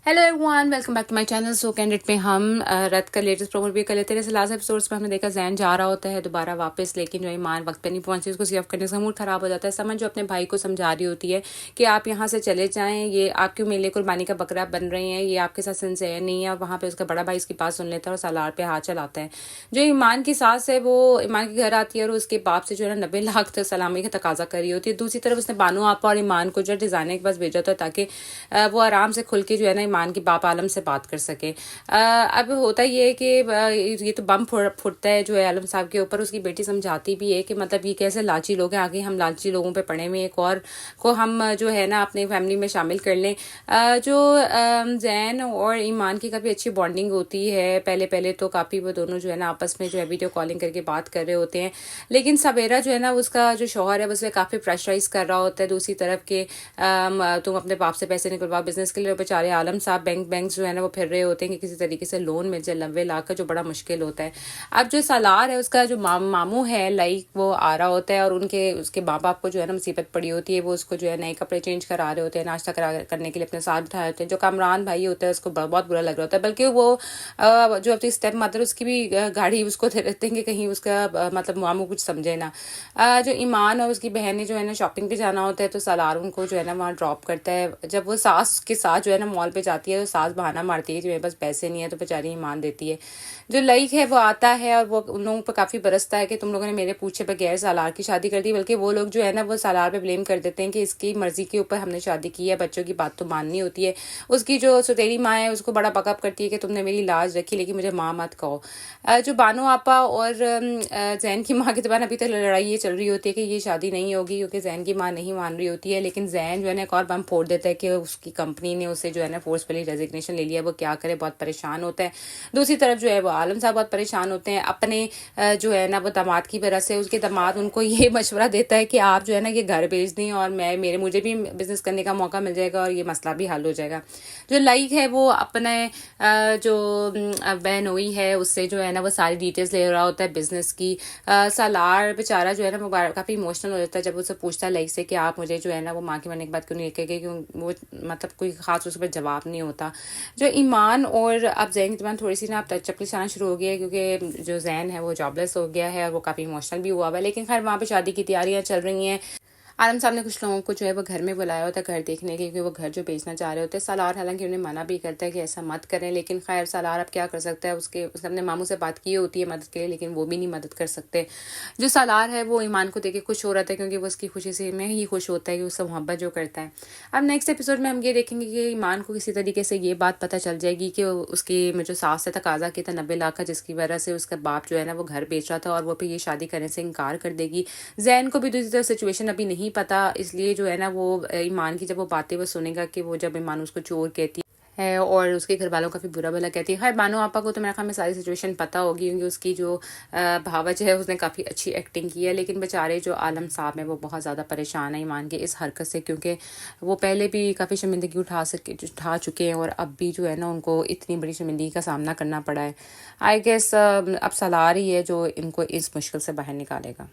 Hello everyone, welcome back to my channel. So candidate में हम रत का लेटेस्ट प्रोमो भी कर लेते हैं। लास्ट एपिसोड्स में हमने देखा जैन जा रहा होता है दोबारा वापस, लेकिन जो ईमान वक्त पे नहीं पहुंची, उसको सेव करने से मूड खराब हो जाता है। समझ जो अपने भाई को समझा रही होती है कि आप यहाँ से चले जाएं, ये आप क्यों मेले कुर्बानी का बकरा बन रहे हैं, ये आपके साथ सिंसियर नहीं है। वहाँ पे उसका बड़ा भाई इसकी बात सुन लेता है और सालार पे हाथ चलाता है। जो ईमान की सास है वो ईमान के घर आती है और उसके बाप से जो है 90 लाख तक सलामी का तकाजा कर रही होती है। दूसरी तरफ उसने बानो आपा और ईमान को जो डिजाइनर के पास भेजा था ताकि वो आराम से खुल के जो है ना ईमान के बाप आलम से बात कर सके। अब होता ये है कि ये तो बम फुटता है जो है आलम साहब के ऊपर। उसकी बेटी समझाती भी है कि मतलब ये कैसे लालची लोग हैं, आगे हम लालची लोगों पे पड़े हुए, एक और को हम जो है ना अपने फैमिली में शामिल कर लें। जो जैन और ईमान की काफ़ी अच्छी बॉन्डिंग होती है। पहले पहले तो काफ़ी वो दोनों जो है ना आपस में जो है वीडियो कॉलिंग करके बात कर रहे होते हैं, लेकिन सवेरा जो है ना उसका जो शौहर है उसमें काफ़ी प्रेशराइज कर रहा होता है दूसरी तरफ के तुम अपने बाप से पैसे निकलवाओ बिजनेस के लिए। बेचारे आलम साहब बैंक जो है ना वो फिर रहे होते हैं कि किसी तरीके से लोन मिल जाए 90 लाख का, जो बड़ा मुश्किल होता है। अब जो सालार है उसका जो मामू है लाइक वो आ रहा होता है और उसके माँ बाप को जो है ना मुसीबत पड़ी होती है। वो उसको जो है नए कपड़े चेंज करा रहे होते हैं, नाश्ता करने के लिए अपने साथ बिठाए होते हैं। जो कामरान भाई होता है उसको बहुत बुरा लग रहा होता है, बल्कि वो जो अपनी स्टेप मदर उसकी भी गाड़ी उसको दे देते हैं कि कहीं उसका मतलब मामू कुछ समझे ना। जो ईमान और उसकी बहन जो है ना शॉपिंग पे जाना होता है तो सालार उनको जो है ना वहाँ ड्रॉप करता है। जब वो सास के साथ जो है ना मॉल पे जाती है तो सास बहाना मारती है कि मेरे पास पैसे नहीं है, तो बेचारी ईमान देती है। जो लाइक है वो आता है और वो उन लोगों पर काफ़ी बरसता है कि तुम लोगों ने मेरे पूछे बगैर सालार की शादी कर दी। बल्कि वो लोग जो है ना वो सालार पे ब्लेम कर देते हैं कि इसकी मर्जी के ऊपर हमने शादी की है, बच्चों की बात तो माननी होती है। उसकी जो सुतेरी माँ है उसको बड़ा बकअप करती है कि तुमने मेरी लाज रखी लेकिन मुझे माँ मत कहो। जो बानो आपा और जैन की माँ के दरमियान अभी तक लड़ाई ये चल रही होती है कि ये शादी नहीं होगी क्योंकि जैन की माँ नहीं मान रही होती है। लेकिन जैन जो है ना एक और बम फोड़ देता है कि उसकी कंपनी ने उसे जो है ना फोर्सफुली रेजिग्नेशन ले लिया। वो क्या करे, बहुत परेशान होता है। दूसरी तरफ जो है वो आलम साहब बहुत परेशान होते हैं अपने जो है ना वो दामाद की वजह से। उसके दामाद उनको ये मशवरा देता है कि आप जो है ना ये घर बेच दें और मुझे भी बिजनेस करने का मौका मिल जाएगा और ये मसला भी हल हो जाएगा। जो लाइक है वो अपने जो बहनोई है उससे जो है ना वो सारी डिटेल्स ले रहा होता है बिजनेस की। सालार बेचारा जो है ना वो काफ़ी इमोशनल हो जाता है जब उससे पूछता है लाइक से कि आप मुझे जो है ना वो माँ के मरने के बाद क्यों नहीं लेके गए, क्यों वो मतलब कोई खास उस पर जवाब नहीं होता। जो ईमान और अब जैन की जबान थोड़ी सी ना अब चपलिस आना शुरू हो गई है क्योंकि जो जैन है वो जॉबलेस हो गया है और वो काफ़ी इमोशनल भी हुआ हुआ है। लेकिन खैर वहाँ पे शादी की तैयारियां चल रही हैं। आलम साहब ने कुछ लोगों को जो है वो घर में बुलाया होता है घर देखने के, क्योंकि वो घर जो बेचना चाह रहे होते हैं। सालार हालांकि उन्हें मना भी करता है कि ऐसा मत करें, लेकिन खैर सालार अब क्या कर सकता है। उसने अपने मामू से बात की होती है मदद के लिए, लेकिन वो भी नहीं मदद कर सकते। जो सालार है वो ईमान को देख के खुश हो रहा था क्योंकि वो उसकी खुशी से में ही खुश होता है कि उससे मोहब्बत जो करता है। अब नेक्स्ट एपिसोड में हम ये देखेंगे कि ईमान को किसी तरीके से ये बात पता चल जाएगी कि उसकी में जो सास से तकाजा किया था 90 लाख का, जिसकी वजह से उसका बाप जो है ना वो घर बेच रहा था और वो फिर ये शादी करने से इनकार कर देगी। जैन को भी दूसरी तरफ सिचुएशन अभी नहीं पता, इसलिए जो है ना वो ईमान की जब वो बातें वो सुनेगा कि वो जब ईमान उसको चोर कहती है और उसके घर वालों का भी बुरा भला कहती है। खैर बानो आपा को तो मेरे ख्याल में सारी सिचुएशन पता होगी क्योंकि उसकी जो भावच है उसने काफ़ी अच्छी एक्टिंग की है। लेकिन बेचारे जो आलम साहब हैं वो बहुत ज़्यादा परेशान है ईमान के इस हरकत से, क्योंकि वो पहले भी काफ़ी शर्मिंदगी उठा चुके हैं और अब भी जो है ना उनको इतनी बड़ी शर्मिंदगी का सामना करना पड़ा है। आई गेस अब सालार ही है जो इनको इस मुश्किल से बाहर निकालेगा।